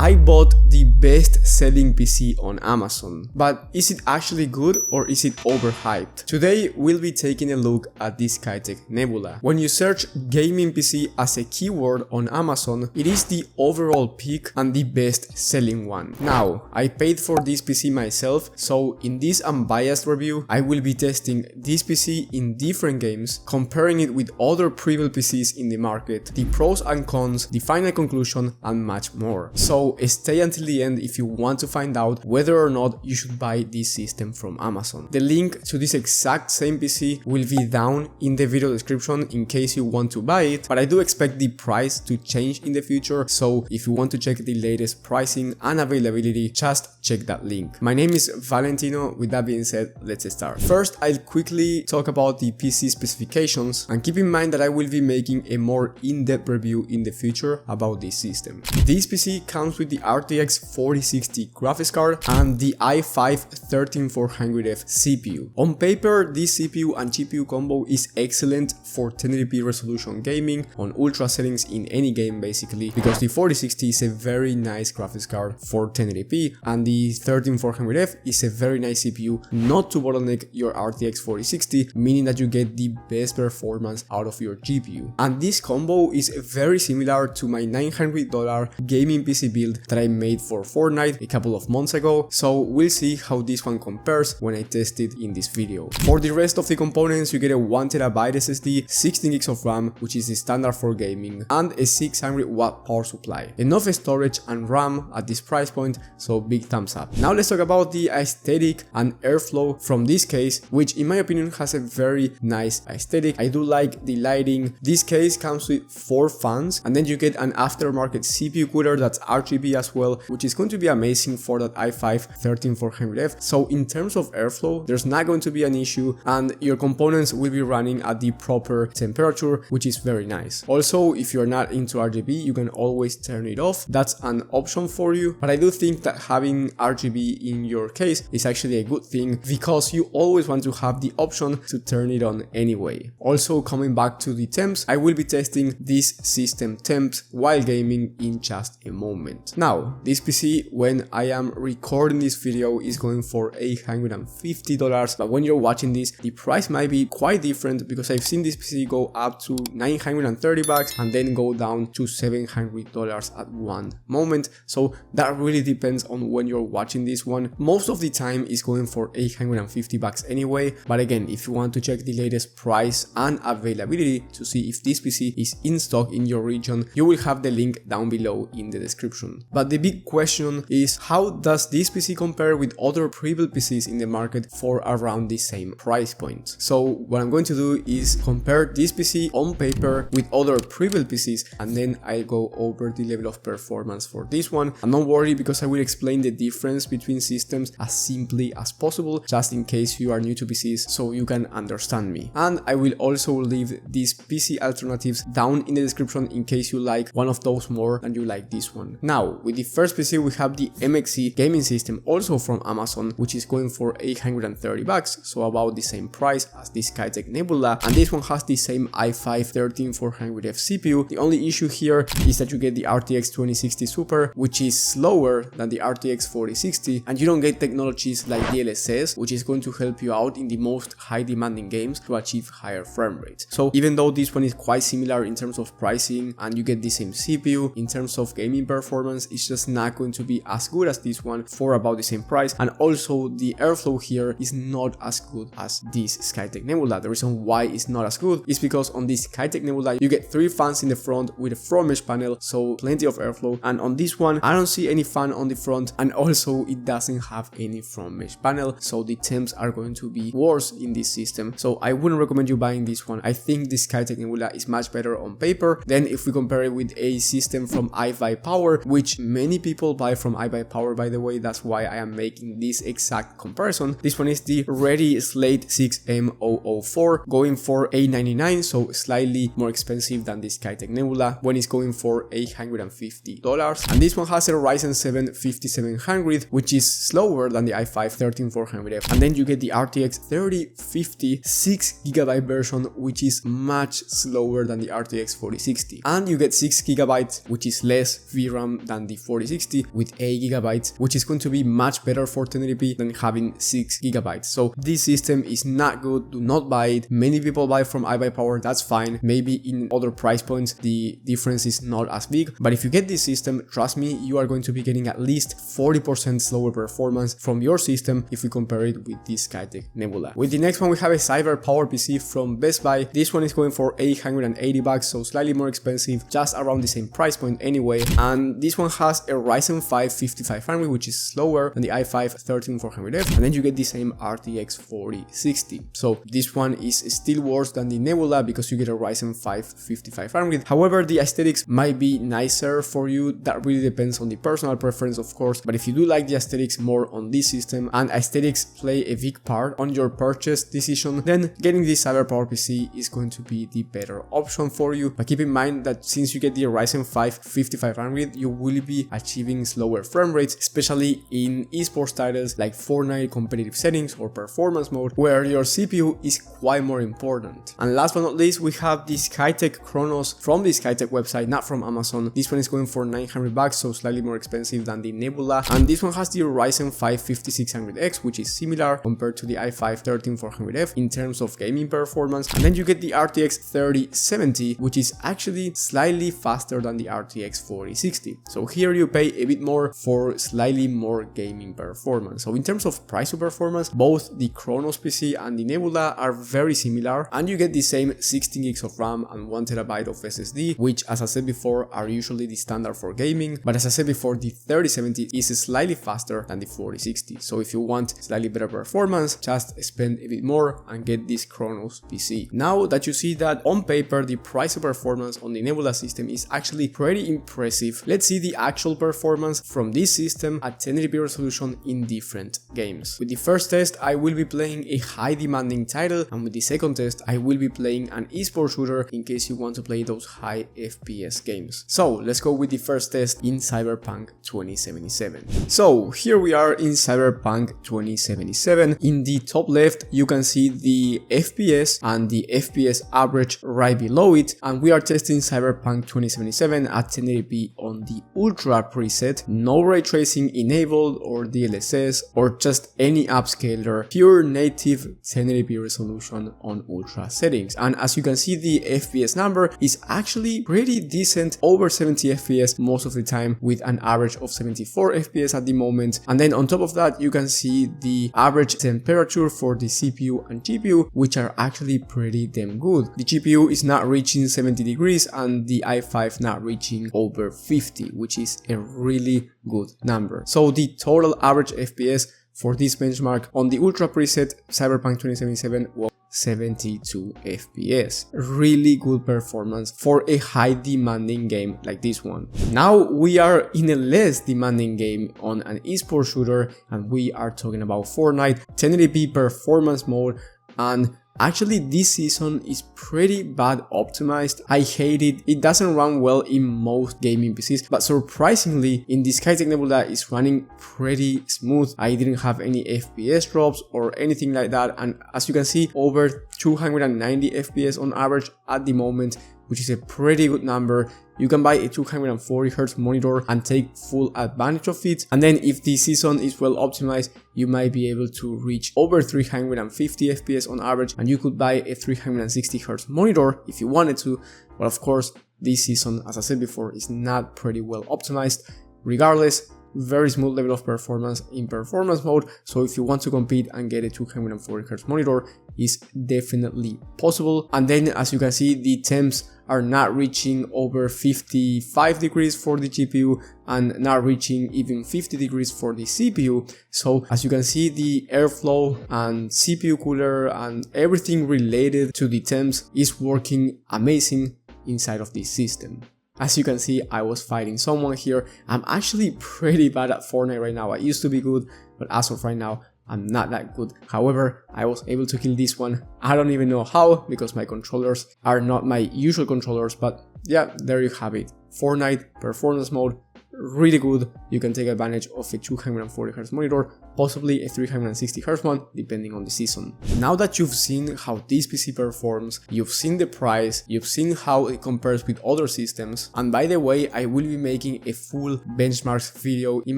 I bought the best selling PC on Amazon. But is it actually good or is it overhyped? Today we'll be taking a look at this Skytech Nebula. When you search gaming PC as a keyword on Amazon, it is the overall pick and the best selling one. Now, I paid for this PC myself, so in this unbiased review, I will be testing this PC in different games, comparing it with other Prebuilt PCs in the market, the pros and cons, the final conclusion, and much more. So stay until the end if you want to find out whether or not you should buy this system from Amazon. The link to this exact same PC will be down in the video description in case you want to buy it, but I do expect the price to change in the future, so if you want to check the latest pricing and availability, just check that link. My name is Valentino. With that being said, let's start. First, I'll quickly talk about the PC specifications, and keep in mind that I will be making a more in-depth review in the future about this system. This PC comes with the RTX 4060 graphics card and the i5-13400F CPU. On paper, this CPU and GPU combo is excellent for 1080p resolution gaming on ultra settings in any game basically, because the 4060 is a very nice graphics card for 1080p and the 13400F is a very nice CPU not to bottleneck your RTX 4060, meaning that you get the best performance out of your GPU. And this combo is very similar to my $900 gaming PC build that I made for Fortnite a couple of months ago, so we'll see how this one compares when I test it in this video. For the rest of the components, you get a 1TB SSD, 16GB of RAM, which is the standard for gaming, and a 600W power supply. Enough storage and RAM at this price point, so big thumbs up. Now let's talk about the aesthetic and airflow from this case, which in my opinion has a very nice aesthetic. I do like the lighting. This case comes with 4 fans, and then you get an aftermarket CPU cooler that's RGB as well, which is going to be amazing for that i5-13400F. So in terms of airflow, there's not going to be an issue, and your components will be running at the proper temperature, which is very nice. Also, if you're not into RGB, you can always turn it off. That's an option for you, but I do think that having RGB in your case is actually a good thing because you always want to have the option to turn it on anyway. Also, coming back to the temps, I will be testing this system temps while gaming in just a moment. Now, this PC, when I am recording this video, is going for $850, but when you're watching this, the price might be quite different because I've seen this PC go up to $930 and then go down to $700 at one moment, so that really depends on when you're watching this one. Most of the time is going for $850 anyway, but again, if you want to check the latest price and availability to see if this PC is in stock in your region, you will have the link down below in the description. But the big question is, how does this PC compare with other Prebuilt PCs in the market for around the same price point? So what I'm going to do is compare this PC on paper with other Prebuilt PCs, and then I'll go over the level of performance for this one. And don't worry, because I will explain the difference between systems as simply as possible, just in case you are new to PCs, so you can understand me. And I will also leave these PC alternatives down in the description in case you like one of those more than you like this one. Now, with the first PC, we have the MXC gaming system, also from Amazon, which is going for $830, so about the same price as this Skytech Nebula, and this one has the same i5-13400F CPU. The only issue here is that you get the RTX 2060 Super, which is slower than the RTX 4060, and you don't get technologies like DLSS, which is going to help you out in the most high demanding games to achieve higher frame rates. So even though this one is quite similar in terms of pricing and you get the same CPU, in terms of gaming performance, it's just not going to be as good as this one for about the same price. And also the airflow here is not as good as this Skytech Nebula. The reason why it's not as good is because on this Skytech Nebula you get 3 fans in the front with a front mesh panel, so plenty of airflow, and on this one I don't see any fan on the front, and also it doesn't have any front mesh panel, so the temps are going to be worse in this system. So I wouldn't recommend you buying this one. I think the Skytech Nebula is much better on paper. Then if we compare it with a system from iBuypower, which many people buy from iBuypower, by the way, that's why I am making this exact comparison. This one is the Ready Slate 6M004, going for $899, so slightly more expensive than the Skytech Nebula when it's going for $850. And this one has a Ryzen 7 5700, which is slower than the i5-13400F. And then you get the RTX 3050 6GB version, which is much slower than the RTX 4060. And you get 6GB, which is less VRAM than than the 4060 with 8 gigabytes, which is going to be much better for 1080p than having 6 gigabytes. So this system is not good, do not buy it. Many people buy from iBuypower, that's fine. Maybe in other price points the difference is not as big, but if you get this system, trust me, you are going to be getting at least 40% slower performance from your system if we compare it with this Skytech Nebula. With the next one, we have a CyberpowerPC from Best Buy. This one is going for $880, so slightly more expensive, just around the same price point anyway. And this one has a Ryzen 5 5500, which is slower than the i5 13400F, and then you get the same RTX 4060. So this one is still worse than the Nebula because you get a Ryzen 5 5500. However, the aesthetics might be nicer for you. That really depends on the personal preference, of course, but if you do like the aesthetics more on this system, and aesthetics play a big part on your purchase decision, then getting the CyberpowerPC is going to be the better option for you. But keep in mind that since you get the Ryzen 5 5500, you will be achieving slower frame rates, especially in esports titles like Fortnite competitive settings or performance mode, where your CPU is quite more important. And last but not least, we have the Skytech Chronos from the Skytech website, not from Amazon. This one is going for $900, so slightly more expensive than the Nebula, and this one has the Ryzen 5 5600X, which is similar compared to the i5 13400F in terms of gaming performance, and then you get the RTX 3070, which is actually slightly faster than the RTX 4060. So here you pay a bit more for slightly more gaming performance. So in terms of price to performance, both the Chronos PC and the Nebula are very similar, and you get the same 16 gigs of RAM and 1 terabyte of SSD, which, as I said before, are usually the standard for gaming. But as I said before, the 3070 is slightly faster than the 4060. So if you want slightly better performance, just spend a bit more and get this Chronos PC. Now that you see that on paper the price to performance on the Nebula system is actually pretty impressive, let's see the actual performance from this system at 1080p resolution in different games. With the first test, I will be playing a high demanding title, and with the second test, I will be playing an esports shooter in case you want to play those high FPS games. So let's go with the first test in Cyberpunk 2077. So here we are in Cyberpunk 2077. In the top left, you can see the FPS and the FPS average right below it, and we are testing Cyberpunk 2077 at 1080p on the Ultra preset, no ray tracing enabled or DLSS or just any upscaler, pure native 1080p resolution on Ultra settings. And as you can see, the FPS number is actually pretty decent, over 70 FPS most of the time, with an average of 74 FPS at the moment. And then on top of that, you can see the average temperature for the CPU and GPU, which are actually pretty damn good. The GPU is not reaching 70 degrees and the i5 not reaching over 50, which is a really good number. So the total average FPS for this benchmark on the Ultra preset Cyberpunk 2077 was 72 FPS. Really good performance for a high demanding game like this one. Now we are in a less demanding game on an esports shooter, and we are talking about Fortnite 1080p performance mode, and actually this season is pretty bad optimized. I hate it. It doesn't run well in most gaming PCs, but surprisingly in the Skytech Nebula is running pretty smooth. I didn't have any FPS drops or anything like that, and as you can see, over 290 FPS on average at the moment, which is a pretty good number. You can buy a 240Hz monitor and take full advantage of it. And then if the season is well optimized, you might be able to reach over 350 FPS on average, and you could buy a 360Hz monitor if you wanted to. But of course, this season, as I said before, is not pretty well optimized. Regardless, very smooth level of performance in performance mode, so if you want to compete and get a 240Hz monitor, is definitely possible. And then as you can see, the temps are not reaching over 55 degrees for the GPU and not reaching even 50 degrees for the CPU. So as you can see, the airflow and CPU cooler and everything related to the temps is working amazing inside of this system. As you can see, I was fighting someone here. I'm actually pretty bad at Fortnite right now. I used to be good, but as of right now, I'm not that good. However, I was able to kill this one. I don't even know how, because my controllers are not my usual controllers, but yeah, there you have it. Fortnite performance mode really good. You can take advantage of a 240Hz monitor, possibly a 360Hz one, depending on the season. Now that you've seen how this PC performs, you've seen the price, you've seen how it compares with other systems, and by the way, I will be making a full benchmarks video in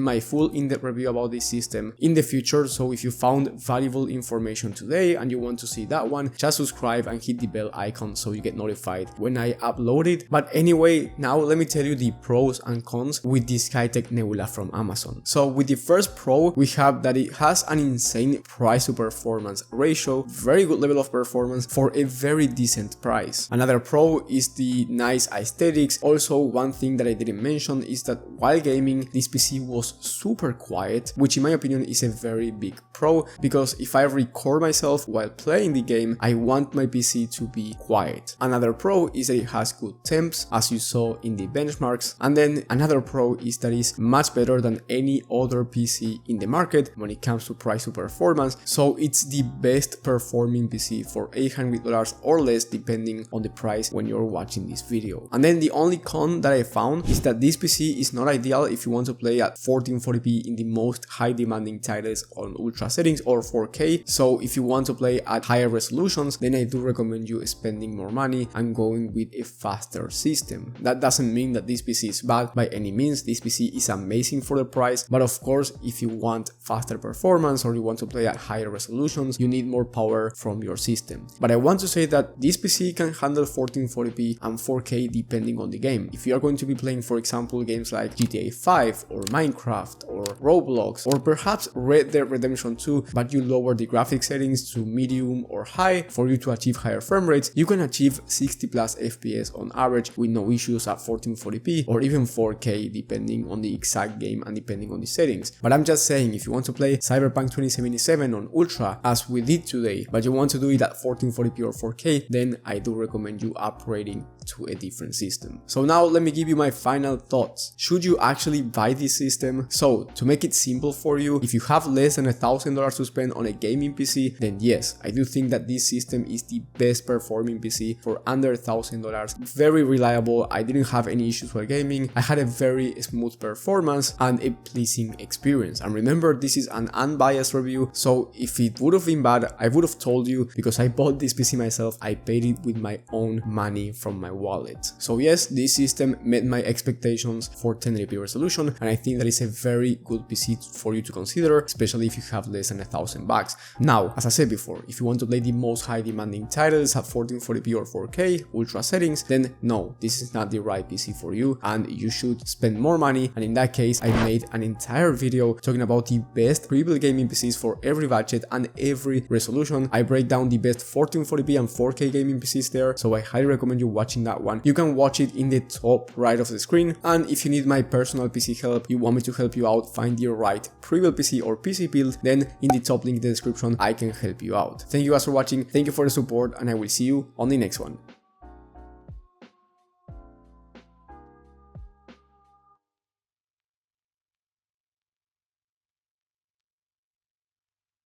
my full in-depth review about this system in the future, so if you found valuable information today and you want to see that one, just subscribe and hit the bell icon so you get notified when I upload it. But anyway, now let me tell you the pros and cons with the Skytech Nebula from Amazon. So with the first pro, we have that it has an insane price to performance ratio, very good level of performance for a very decent price. Another pro is the nice aesthetics. Also, one thing that I didn't mention is that while gaming, this PC was super quiet, which in my opinion is a very big pro, because if I record myself while playing the game, I want my PC to be quiet. Another pro is that it has good temps, as you saw in the benchmarks, and then another pro is that it's much better than any other PC in the market when it comes to price to performance, so it's the best performing PC for $800 or less depending on the price when you're watching this video. And then the only con that I found is that this PC is not ideal if you want to play at 1440p in the most high demanding titles on ultra settings or 4K, so if you want to play at higher resolutions, then I do recommend you spending more money and going with a faster system. That doesn't mean that this PC is bad by any means. This PC is amazing for the price, but of course if you want faster performance or you want to play at higher resolutions, you need more power from your system. But I want to say that this PC can handle 1440p and 4K depending on the game. If you are going to be playing, for example, games like GTA 5 or Minecraft or Roblox or perhaps Red Dead Redemption 2, but you lower the graphics settings to medium or high for you to achieve higher frame rates, you can achieve 60 plus FPS on average with no issues at 1440p or even 4K depending on the exact game and depending on the settings. But I'm just saying, if you want to play Cyberpunk 2077 on Ultra as we did today, but you want to do it at 1440p or 4K, then I do recommend you upgrading to a different system. So now let me give you my final thoughts. Should you actually buy this system? So to make it simple for you, if you have less than $1,000 to spend on a gaming PC, then yes, I do think that this system is the best performing PC for under $1,000. Very reliable, I didn't have any issues while gaming, I had a very smooth performance and a pleasing experience. And remember, this is an unbiased review, so if it would have been bad, I would have told you, because I bought this PC myself, I paid it with my own money from my wallet. So yes, this system met my expectations for 1080p resolution, and I think that is a very good PC for you to consider, especially if you have less than $1,000. Now, as I said before, if you want to play the most high demanding titles at 1440p or 4K ultra settings, then no, this is not the right PC for you and you should spend more money. And in that case, I made an entire video talking about the best pre-built gaming PCs for every budget and every resolution. I break down the best 1440p and 4K gaming PCs there, so I highly recommend you watching that one. You can watch it in the top right of the screen, and if you need my personal PC help, you want me to help you out find your right pre-built PC or PC build, then in the top link in the description I can help you out. Thank you guys for watching, thank you for the support, and I will see you on the next one.